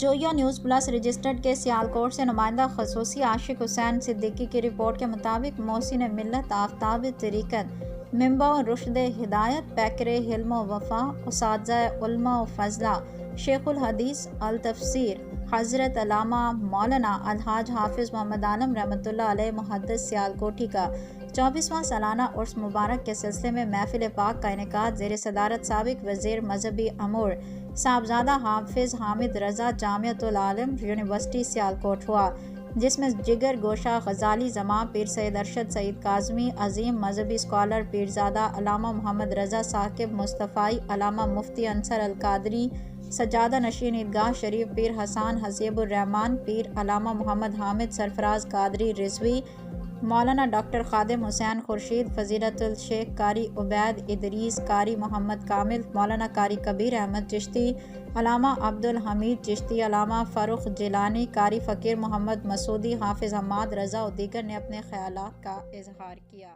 Zoya news plus registered के सियालकोट से नुमाइंदा खसूसी आशिक हुसैन सिद्दीकी की रिपोर्ट के मुताबिक मोहसिन मिल्लत आफ्ताब तरीक़त मिंबा रुश्द हिदायत पैकर हिल्म वफ़ा उसातिज़ा उल्मा व फ़ज़ला शेखुल हदीस अल तफसीर हज़रत अल्लामा मौलाना अलहाज हाफिज़ मोहम्मद आलम रहमतुल्लाह अलैह मुहद्दिस सियालकोटी का 24वां सालाना उर्स मुबारक के सिलसिले में महफिल पाक का इनेकाद ज़ेर सदारत साबिक़ वज़ीर मजहबी अमूर साहबजादा हाफिज़ हामिद रज़ा जामियतुल आलम यूनिवर्सिटी सियालकोट हुआ, जिसमें जिगर गोशा गजाली जमा पीर सैयद अरशद सईद काज़मी अजीम मजहबी स्कॉलर पीरजादा अलामा मोहम्मद रज़ा साकिब मुस्तफ़ाई अलामा मुफ्ती अंसर अल कादरी सज्जादा नशीन ईदगाह शरीफ पीर हसान हसीबुर रहमान पीर अलामा मोहम्मद हामिद सरफराज कादरी रिजवी मौलाना डॉक्टर खादिम हुसैन खुर्शीद फ़जीलतुल शेख कारी उबैद इदरीस कारी मोहम्मद कामिल मौलाना कारी कबीर अहमद चिश्ती अलामा अब्दुल हमीद चिश्ती अलामा फ़ारूक जिलानी कारी फ़कीर मोहम्मद मसूदी हाफिज़ हमाद रज़ा और दीगर ने अपने ख़यालात का इजहार किया।